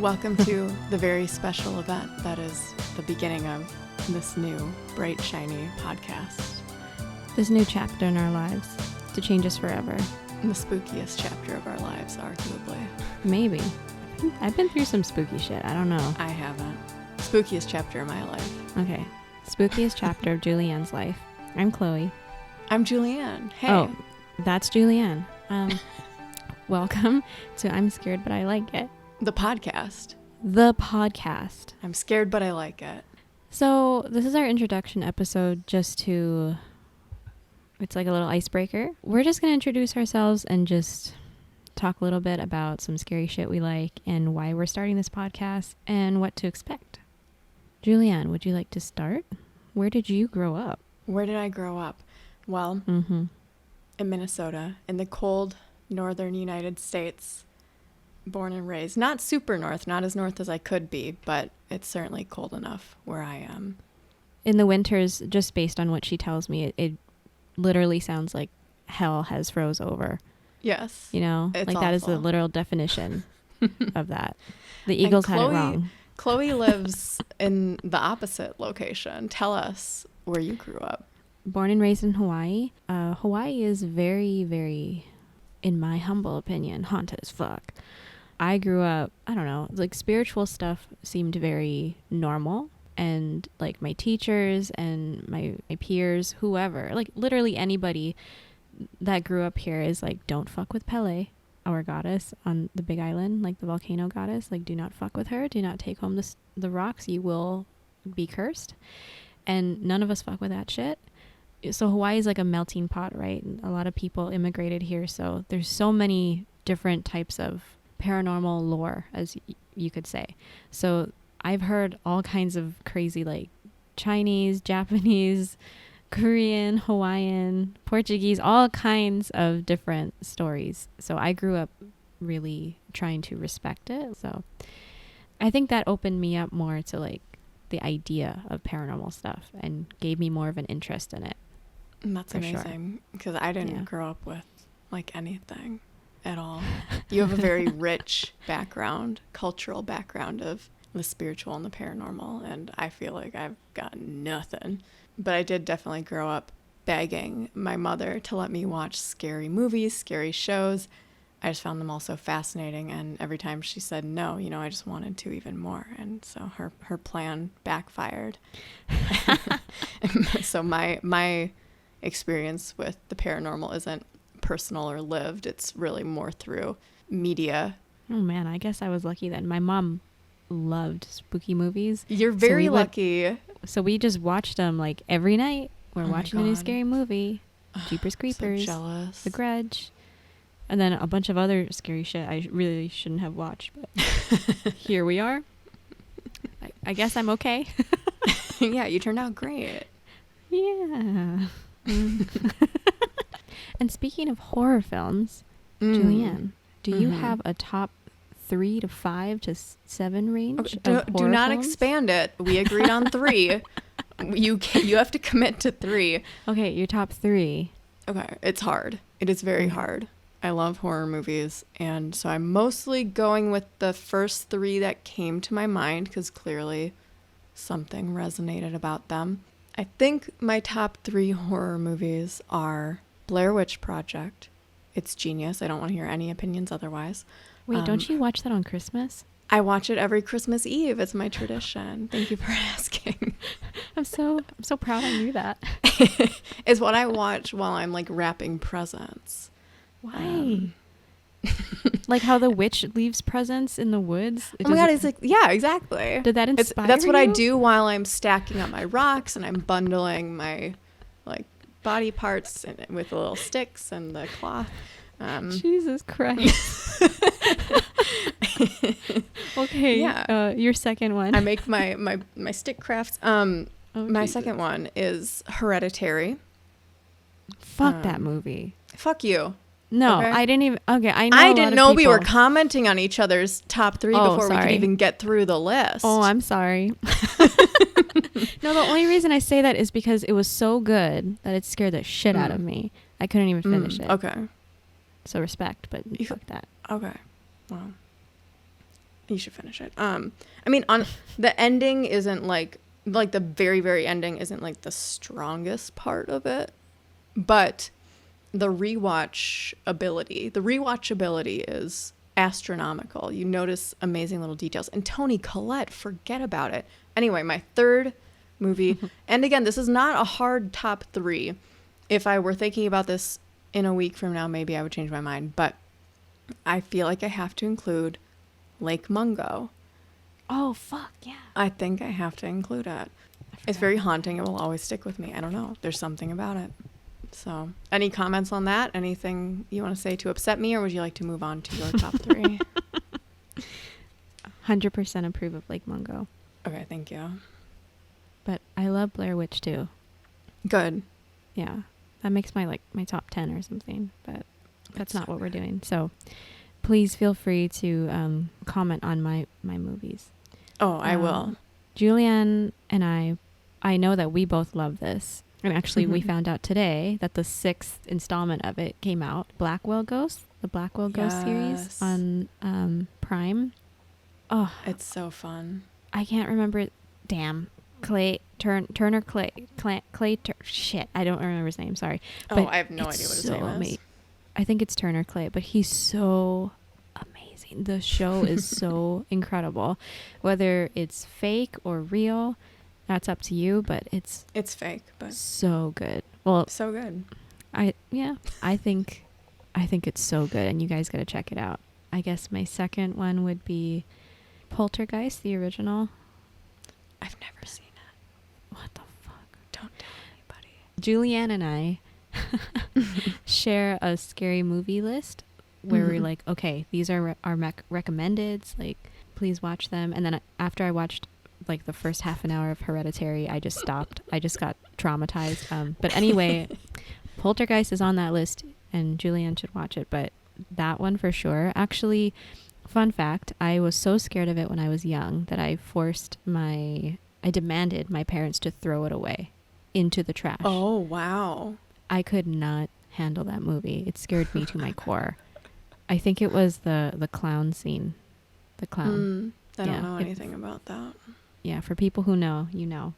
Welcome to the very special event that is the beginning of this new, bright, shiny podcast. This new chapter in our lives to change us forever. The spookiest chapter of our lives, arguably. Maybe. I've been through some spooky shit. I don't know. I haven't. Spookiest chapter of my life. Okay. Spookiest chapter of Julianne's life. I'm Chloe. I'm Julianne. Hey. Oh, that's Julianne. Welcome to I'm Scared But I Like It. The podcast. The podcast. I'm scared but I like it. So this is our introduction episode just to... It's like a little icebreaker. We're just going to introduce ourselves and just talk a little bit about some scary shit we like and why we're starting this podcast and what to expect. Julianne, would you like to start? Where did you grow up? Where did I grow up? Well, in Minnesota, in the cold northern United States. Born and raised. Not super north, not as north as I could be, but it's certainly cold enough where I am. In the winters, just based on what she tells me, it literally sounds like hell has froze over. Yes. You know, it's like awful. That is the literal definition of that. The Eagles had it wrong. Chloe lives in the opposite location. Tell us where you grew up. Born and raised in Hawaii. Hawaii is very, very, in my humble opinion, haunted as fuck. I grew up, I don't know, like spiritual stuff seemed very normal. And like my teachers and my peers, whoever, like literally anybody that grew up here is like, don't fuck with Pele, our goddess on the Big Island, like the volcano goddess. Like, do not fuck with her. Do not take home the rocks. You will be cursed. And none of us fuck with that shit. So Hawaii is like a melting pot, right? And a lot of people immigrated here. So there's so many different types of paranormal lore, as you could say. So I've heard all kinds of crazy, like Chinese, Japanese, Korean, Hawaiian, Portuguese, all kinds of different stories. So I grew up really trying to respect it. So I think that opened me up more to like the idea of paranormal stuff and gave me more of an interest in it. And that's amazing because I didn't grow up with like anything at all. You have a very rich background, cultural background of the spiritual and the paranormal, and I feel like I've got nothing. But I did definitely grow up begging my mother to let me watch scary movies, scary shows. I just found them all so fascinating, and every time she said no, you know, I just wanted to even more, and so her plan backfired. So my experience with the paranormal isn't personal or lived. It's really more through media. Oh man, I guess I was lucky then. My mom loved spooky movies. You're very lucky. So we just watched them like every night. We're watching a new scary movie. Jeepers Creepers. So jealous. The Grudge. And then a bunch of other scary shit I really shouldn't have watched, but here we are. I guess I'm okay. Yeah, you turned out great. Yeah. And speaking of horror films, Julianne, do you have a top 3 to 5 to 7 range of horror do not films? expand it. We agreed on 3. You have to commit to 3. Okay, your top 3. Okay, it's hard. It is very hard. I love horror movies, and so I'm mostly going with the first 3 that came to my mind because clearly something resonated about them. I think my top 3 horror movies are Blair Witch Project. It's genius. I don't want to hear any opinions otherwise. Wait, don't you watch that on Christmas? I watch it every Christmas Eve. It's my tradition. Thank you for asking. I'm so proud I knew that. It's what I watch while I'm like wrapping presents. Why? Like how the witch leaves presents in the woods? Oh my God, it's like, yeah, exactly. Did that inspire That's what you? I do while I'm stacking up my rocks and I'm bundling my like body parts with the little sticks and the cloth. Jesus Christ. Okay. Yeah. Your second one. I make my stick crafts. My second one is Hereditary. Fuck that movie. Fuck you. No, okay? I didn't even. Okay, I know. I didn't know we were commenting on each other's top 3 before sorry. we could even get through the list. Oh, I'm sorry. No, the only reason I say that is because it was so good that it scared the shit out of me. I couldn't even finish it. Okay. So respect, but fuck that. Okay. Well, You should finish it. I mean, on the ending isn't like the very, very ending isn't like the strongest part of it, but the rewatchability is astronomical. You notice amazing little details. And Toni Collette, forget about it. Anyway, my third movie, and again, this is not a hard top 3. If I were thinking about this in a week from now, maybe I would change my mind, but I feel like I have to include Lake Mungo. Oh, fuck, yeah. I think I have to include it. It's very haunting. It will always stick with me. I don't know. There's something about it. So, any comments on that? Anything you want to say to upset me, or would you like to move on to your top 3? 100% approve of Lake Mungo. Okay, thank you. But I love Blair Witch too. Good. Yeah. That makes my top 10 or something, but that's not what we're doing. So please feel free to comment on my movies. Oh, I will. Julianne and I know that we both love this. And actually, we found out today that the 6th installment of it came out. Blackwell Ghost, the Blackwell Ghost series on Prime. Oh, it's so fun. I can't remember. Damn. Turner Clay. Shit, I don't remember his name. Sorry. But I have no idea what his name is. I think it's Turner Clay, but he's so amazing. The show is so incredible. Whether it's fake or real, that's up to you, but it's fake, but so good. Well, so good. I think it's so good, and you guys got to check it out. I guess my second one would be Poltergeist, the original. I've never seen it. What the fuck? Don't tell anybody. Julianne and I share a scary movie list where we're like, okay, these are our recommendeds. Like, please watch them. And then after I watched like the first half an hour of Hereditary, I just stopped. I just got traumatized. But anyway, Poltergeist is on that list, and Julianne should watch it. But that one for sure. Actually, fun fact, I was so scared of it when I was young that I demanded my parents to throw it away into the trash. Oh, wow. I could not handle that movie. It scared me to my core. I think it was the clown scene. The clown. I don't know anything about that. Yeah, for people who know, you know.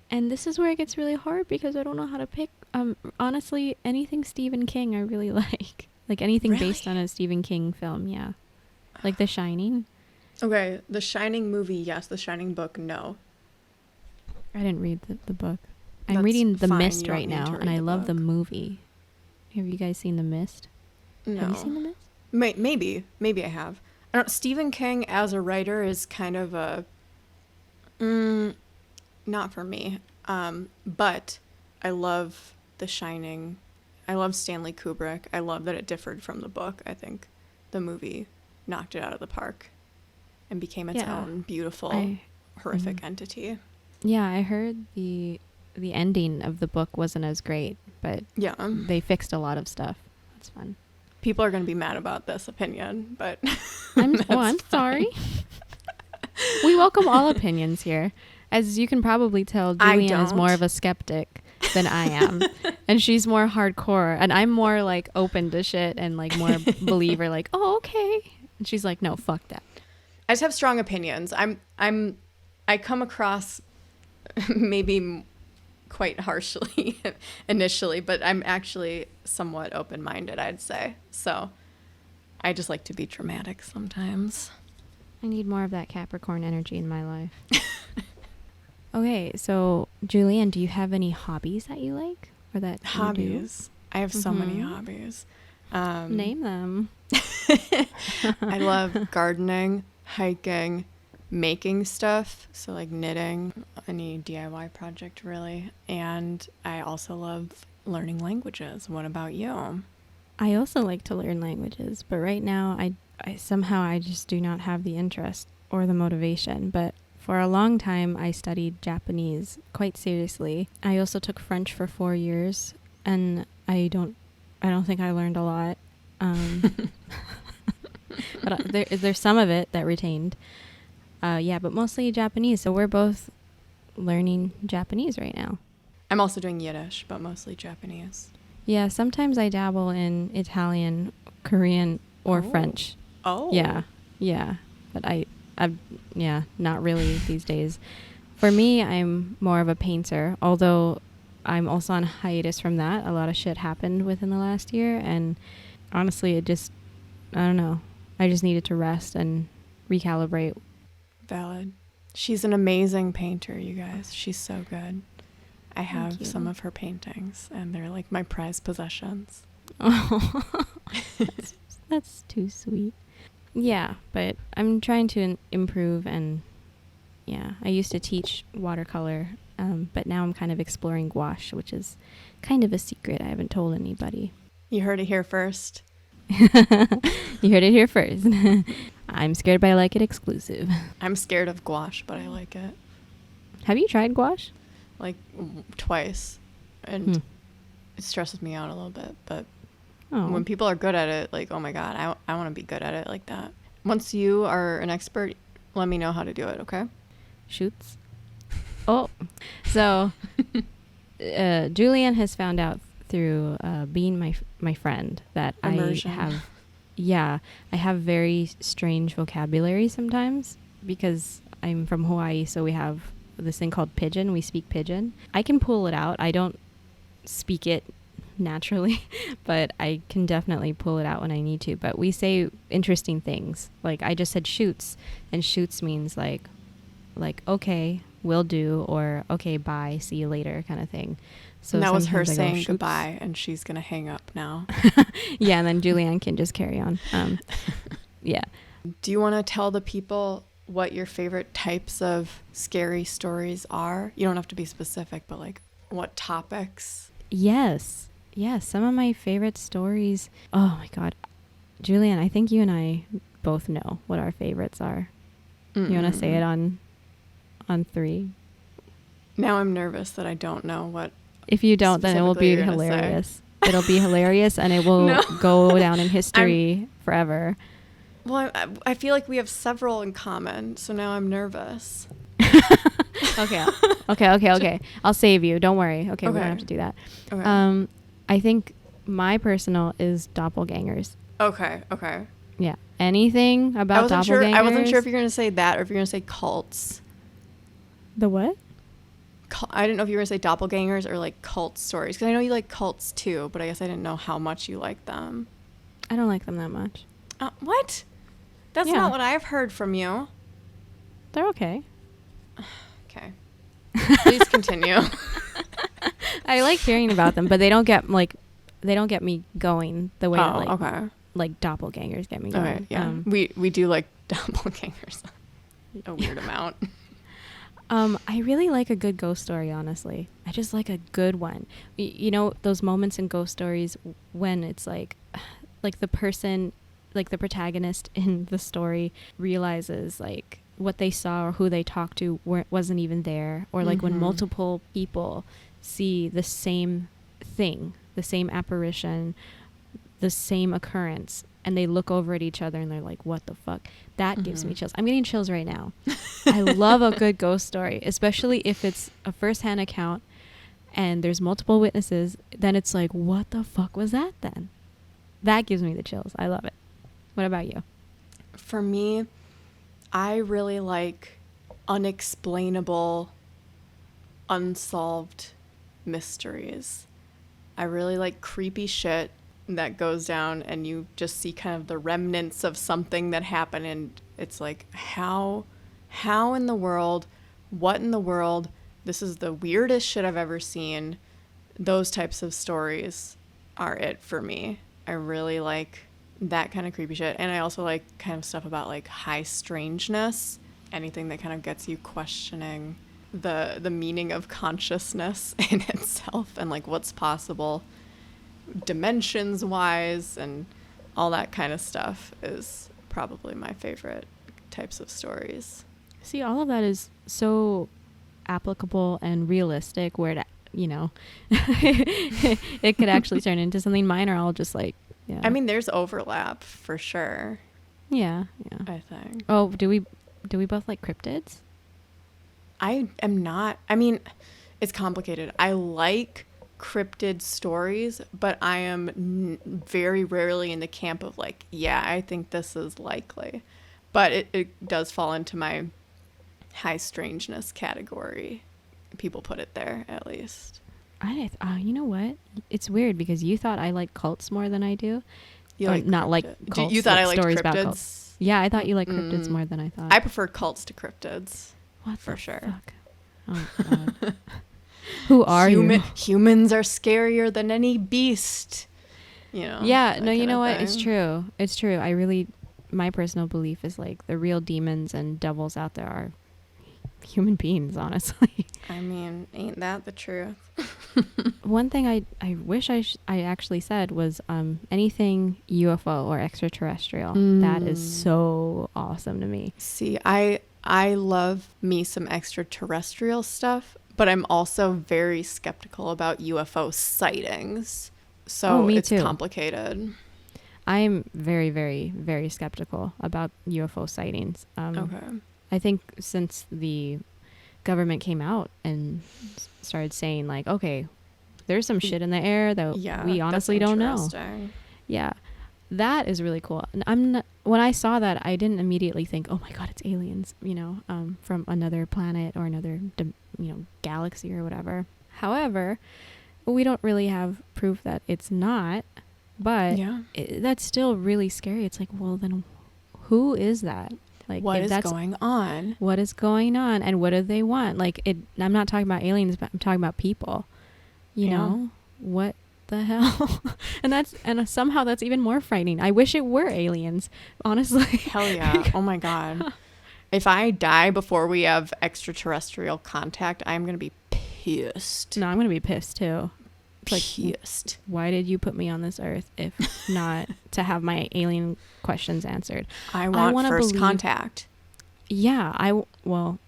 And this is where it gets really hard because I don't know how to pick. Honestly, anything Stephen King I really like. Like anything based on a Stephen King film, yeah. Like The Shining. Okay, The Shining movie, yes. The Shining book, no. I didn't read the book. I'm reading The Mist right now, and I love the movie. Have you guys seen The Mist? No. Have you seen The Mist? Maybe I have. I don't. Stephen King as a writer is kind of a not for me. But I love The Shining. I love Stanley Kubrick. I love that it differed from the book. I think the movie knocked it out of the park and became its own beautiful, horrific entity. Yeah, I heard the ending of the book wasn't as great, but they fixed a lot of stuff. That's fun. People are going to be mad about this opinion, but I'm sorry. We welcome all opinions here. As you can probably tell, Julianne is more of a skeptic than I am. And she's more hardcore. And I'm more like open to shit and like more believer, like, oh, okay. And she's like, no, fuck that. I just have strong opinions. I come across maybe quite harshly initially, but I'm actually somewhat open-minded, I'd say. So I just like to be dramatic sometimes. I need more of that Capricorn energy in my life. Okay, so Julianne, do you have any hobbies that you like? Or that hobbies? I have so many hobbies. Name them. I love gardening, hiking, making stuff, so like knitting, any DIY project really. And I also love learning languages. What about you? I also like to learn languages, but right now I somehow just do not have the interest or the motivation. But for a long time I studied Japanese quite seriously. I also took French for 4 years, and I don't think I learned a lot. But there's some of it that retained. But mostly Japanese. So we're both learning Japanese right now. I'm also doing Yiddish, but mostly Japanese. Yeah, sometimes I dabble in Italian, Korean, or French. Oh. Yeah. But Not really these days. For me, I'm more of a painter, although I'm also on hiatus from that. A lot of shit happened within the last year, and honestly, I don't know. I just needed to rest and recalibrate. Valid. She's an amazing painter, you guys. She's so good. I have some of her paintings, and they're like my prized possessions. Oh, that's too sweet. Yeah, but I'm trying to improve, and yeah, I used to teach watercolor, but now I'm kind of exploring gouache, which is kind of a secret. I haven't told anybody. You heard it here first. You heard it here first. I'm scared, but I like it exclusive. I'm scared of gouache, but I like it. Have you tried gouache? Like twice, and it stresses me out a little bit, but when people are good at it, like, oh my God, I want to be good at it like that. Once you are an expert, let me know how to do it, okay? Shoots. Oh, so Julianne has found out through being my friend that Immersion. I have very strange vocabulary sometimes because I'm from Hawaii, so we have this thing called pidgin. We speak pidgin. I can pull it out. I don't speak it naturally, but I can definitely pull it out when I need to. But we say interesting things. Like I just said shoots, and shoots means like okay, will do, or okay, bye, see you later kind of thing. So and that was her saying goodbye, and she's gonna hang up now. Yeah, and then Julianne can just carry on. Yeah. Do you want to tell the people what your favorite types of scary stories are? You don't have to be specific, but like what topics? Yes, some of my favorite stories. Oh my God, Julianne, I think you and I both know what our favorites are. You want to say it on 3? Now I'm nervous that I don't know what. If you don't, then it will be hilarious. It'll be hilarious, and it will go down in history forever. Well, I feel like we have several in common, so now I'm nervous. Okay. I'll save you. Don't worry. Okay, we don't have to do that. Okay. I think my personal is doppelgangers. Okay. Yeah. Anything about doppelgangers? I wasn't sure if you're going to say that or if you're going to say cults. The what? I didn't know if you were going to say doppelgangers or like cult stories. Because I know you like cults too, but I guess I didn't know how much you like them. I don't like them that much. What? That's not what I've heard from you. They're okay. Okay. Please continue. I like hearing about them, but they don't get me going the way like doppelgangers get me going. Okay, yeah. We do like doppelgangers a weird amount. I really like a good ghost story, honestly. I just like a good one. You know, those moments in ghost stories when it's like the person, like the protagonist in the story realizes like what they saw or who they talked to wasn't even there, or like when multiple people see the same thing, the same apparition, the same occurrence, and they look over at each other and they're like, what the fuck? That gives me chills. I'm getting chills right now. I love a good ghost story, especially if it's a first-hand account and there's multiple witnesses. Then it's like, what the fuck was that then? That gives me the chills. I love it. What about you? For me, I really like unexplainable, unsolved mysteries. I really like creepy shit that goes down and you just see kind of the remnants of something that happened, and it's like, how in the world, what in the world, this is the weirdest shit I've ever seen. Those types of stories are it for me. I really like that kind of creepy shit, and I also like kind of stuff about like high strangeness, anything that kind of gets you questioning the meaning of consciousness in itself and like what's possible dimensions wise, and all that kind of stuff is probably my favorite types of stories. See, all of that is so applicable and realistic where it, you know, it could actually turn into something. Mine are all just like, yeah. I mean, there's overlap for sure. Yeah. I think. Oh, do we both like cryptids? I am not. I mean, it's complicated. I like cryptid stories, but I am very rarely in the camp of like, yeah, I think this is likely. But it does fall into my high strangeness category. People put it there, at least. You know what? It's weird because you thought I like cults more than I do. You like not like cults. You thought I liked stories cryptids? About cults. Yeah, I thought you liked cryptids more than I thought. I prefer cults to cryptids. What for sure? Fuck? Oh God. Who are you? Humans are scarier than any beast. You know. Yeah. No. You know what? Thing. It's true. It's true. My personal belief is like the real demons and devils out there are human beings, honestly. I mean, ain't that the truth? One thing I wish I actually said was anything UFO or extraterrestrial. That is so awesome to me. See, I love me some extraterrestrial stuff, but I'm also very skeptical about UFO sightings. So it's too. Complicated. I'm very, very, very skeptical about UFO sightings. Okay. I think since the government came out and started saying like, okay, there's some shit in the air that we honestly don't know. Yeah. That is really cool. And when I saw that, I didn't immediately think, oh my God, it's aliens, from another planet or another, galaxy or whatever. However, we don't really have proof that it's not, but that's still really scary. It's like, well, then who is that? Like, what is going on? What is going on? And what do they want? Like, I'm not talking about aliens, but I'm talking about people. You know? What the hell? and somehow that's even more frightening. I wish it were aliens, honestly. Hell yeah. Oh my God. If I die before we have extraterrestrial contact, I'm going to be pissed. No, I'm going to be pissed too. Pissed. Why did you put me on this earth if not to have my alien questions answered? I want first contact. Yeah, quote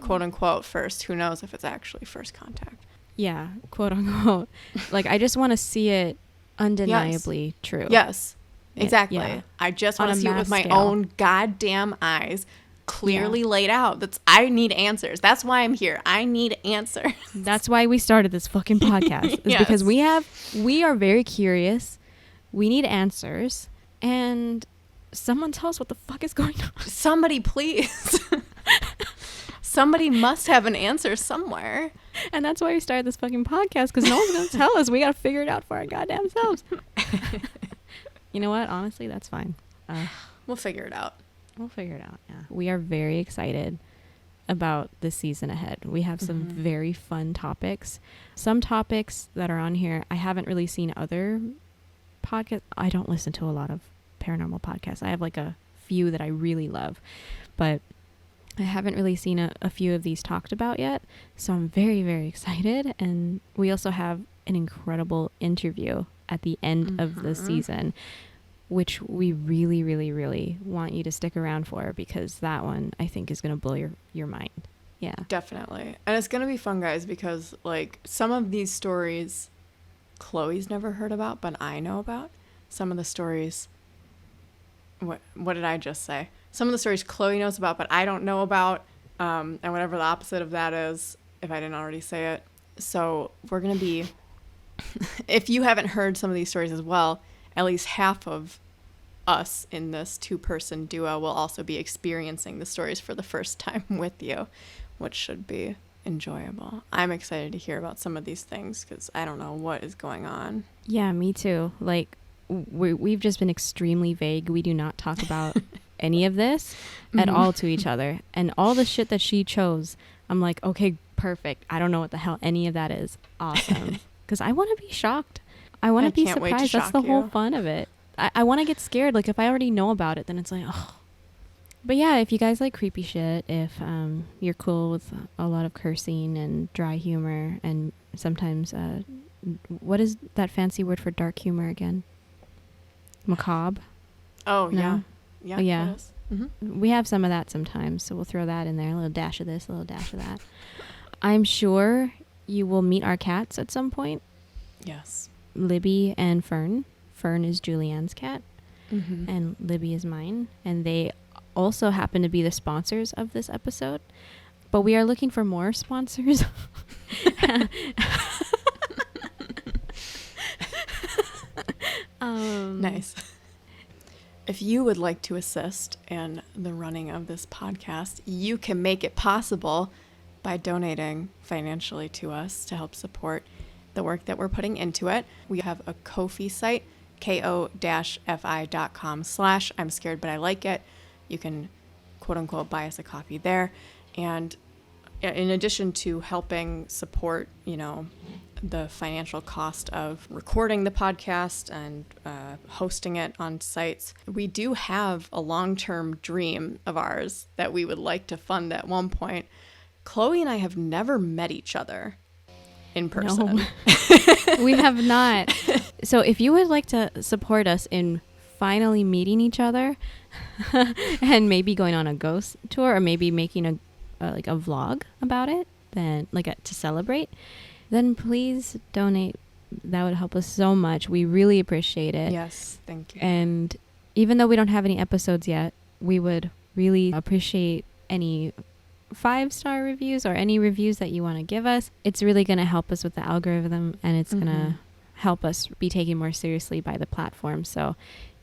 unquote first. Who knows if it's actually first contact? Yeah, quote unquote. Like, I just want to see it undeniably true. Yes, exactly. Yeah. I just want to see it with my own goddamn eyes. Clearly laid out. I need answers. That's why I'm here. I need answers. That's why we started this fucking podcast. Is because we are very curious. We need answers. And someone tell us what the fuck is going on. Somebody please. Somebody must have an answer somewhere. And that's why we started this fucking podcast, because no one's going to tell us. We got to figure it out for our goddamn selves. You know what? Honestly, that's fine. We'll figure it out. We'll figure it out, yeah. We are very excited about the season ahead. We have some very fun topics. Some topics that are on here, I haven't really seen other podcasts. I don't listen to a lot of paranormal podcasts. I have like a few that I really love, but I haven't really seen a few of these talked about yet. So I'm very, very excited. And we also have an incredible interview at the end of the season, which we really, really, really want you to stick around for, because that one I think is going to blow your mind. Yeah. Definitely. And it's going to be fun, guys, because like some of these stories Chloe's never heard about, but I know about. Some of the stories, what did I just say? Some of the stories Chloe knows about, but I don't know about, and whatever the opposite of that is, if I didn't already say it. So we're going to be, if you haven't heard some of these stories as well, at least half of us in this 2-person duo will also be experiencing the stories for the first time with you, which should be enjoyable. I'm excited to hear about some of these things because I don't know what is going on. Yeah, me too. Like, we've just been extremely vague. We do not talk about any of this at all to each other. And all the shit that she chose, I'm like, okay, perfect. I don't know what the hell any of that is. Awesome. Because I want to be shocked. I want to be surprised. That's the whole fun of it. I want to get scared. Like, if I already know about it, then it's like, oh. But yeah, if you guys like creepy shit, if you're cool with a lot of cursing and dry humor, and sometimes, what is that fancy word for dark humor again? Macabre? Oh, no? Yeah. Yeah. Oh, yeah. We have some of that sometimes, so we'll throw that in there. A little dash of this, a little dash of that. I'm sure you will meet our cats at some point. Yes. Libby and Fern. Fern is Julianne's cat, and Libby is mine. And they also happen to be the sponsors of this episode. But we are looking for more sponsors. Nice. If you would like to assist in the running of this podcast, you can make it possible by donating financially to us to help support the work that we're putting into it. We have a Ko-fi site, ko-fi.com/I'm scared but I like it. You can quote unquote buy us a coffee there. And in addition to helping support, the financial cost of recording the podcast and hosting it on sites, we do have a long-term dream of ours that we would like to fund at one point. Chloe and I have never met each other in person. No. We have not. So if you would like to support us in finally meeting each other and maybe going on a ghost tour or maybe making a vlog about it, then to celebrate, then please donate. That would help us so much. We really appreciate it. Yes, thank you. And even though we don't have any episodes yet, we would really appreciate any 5-star reviews or any reviews that you want to give us. It's really going to help us with the algorithm, and it's going to help us be taken more seriously by the platform. So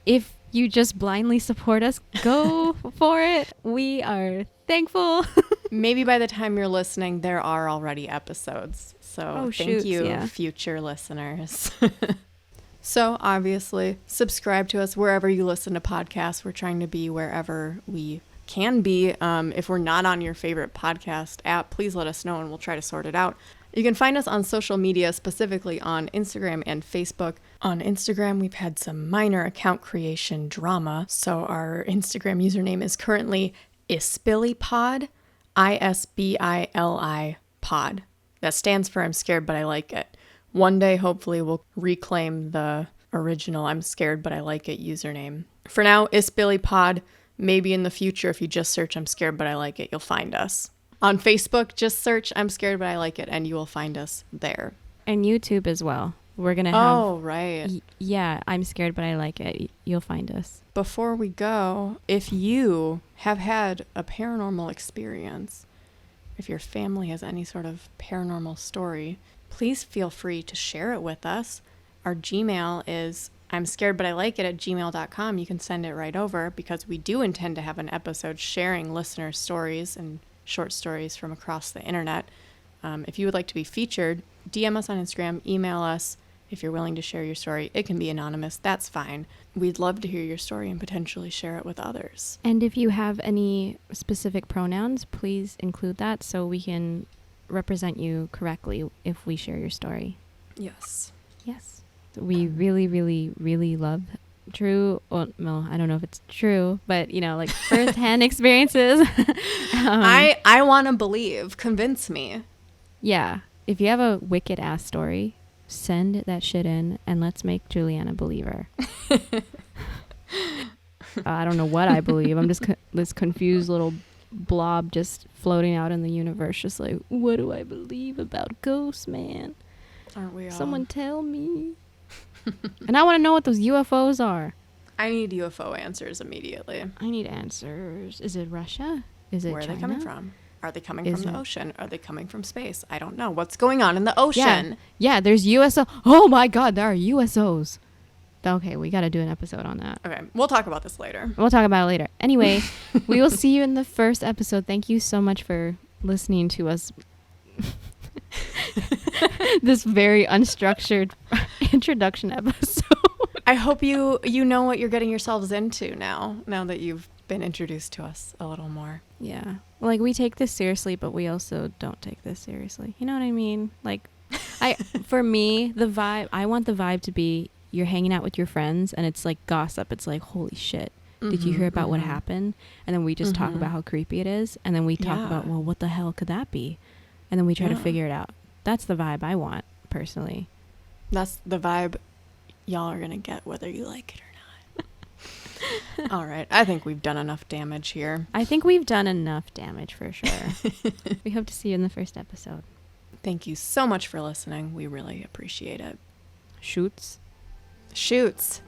if you just blindly support us, go for it. We are thankful. Maybe by the time you're listening, there are already episodes. So thank you, future listeners. So obviously, subscribe to us wherever you listen to podcasts. We're trying to be wherever we can be. If we're not on your favorite podcast app, please let us know and we'll try to sort it out. You can find us on social media, specifically on Instagram and Facebook. On Instagram, we've had some minor account creation drama. So our Instagram username is currently ISBILI pod, ISBILI pod. That stands for I'm scared but I like it. One day, hopefully, we'll reclaim the original I'm scared but I like it username. For now, ISBILI pod. Maybe in the future, if you just search I'm scared but I like it, you'll find us. On Facebook, just search I'm scared but I like it and you will find us there. And YouTube as well. We're going to have... Oh, right. Yeah, I'm scared but I like it. You'll find us. Before we go, if you have had a paranormal experience, if your family has any sort of paranormal story, please feel free to share it with us. Our Gmail is I'm scared but I like it @gmail.com. You can send it right over because we do intend to have an episode sharing listener stories and short stories from across the internet. If you would like to be featured, DM us on Instagram, email us. If you're willing to share your story, it can be anonymous. That's fine. We'd love to hear your story and potentially share it with others. And if you have any specific pronouns, please include that so we can represent you correctly if we share your story. Yes. Yes. We really, really, really love true, well, I don't know if it's true, but first-hand experiences. I want to believe. Convince me. Yeah. If you have a wicked ass story, send that shit in and let's make Julianne a believer. I don't know what I believe. I'm just this confused little blob just floating out in the universe, just like, what do I believe about ghosts, man? Aren't we all? Someone tell me. And I want to know what those UFOs are. I need UFO answers immediately. I need answers. Is it Russia? Is it Where China? are they coming from? Are they coming from the ocean? Are they coming from space? I don't know. What's going on in the ocean? Yeah, there's USO. Oh my God, there are USOs. Okay, we got to do an episode on that. Okay, we'll talk about this later. We'll talk about it later. Anyway, we will see you in the first episode. Thank you so much for listening to us. This very unstructured introduction episode. I hope you know what you're getting yourselves into now that you've been introduced to us a little more. Yeah. We take this seriously, but we also don't take this seriously. You know what I mean? For me, the vibe, I want the vibe to be you're hanging out with your friends and it's like gossip. It's like, holy shit. Did you hear about what happened? And then we just talk about how creepy it is. And then we talk about, well, what the hell could that be? And then we try to figure it out. That's the vibe I want, personally. That's the vibe y'all are going to get whether you like it or not. All right. I think we've done enough damage here. I think we've done enough damage for sure. We hope to see you in the first episode. Thank you so much for listening. We really appreciate it. Shoots. Shoots.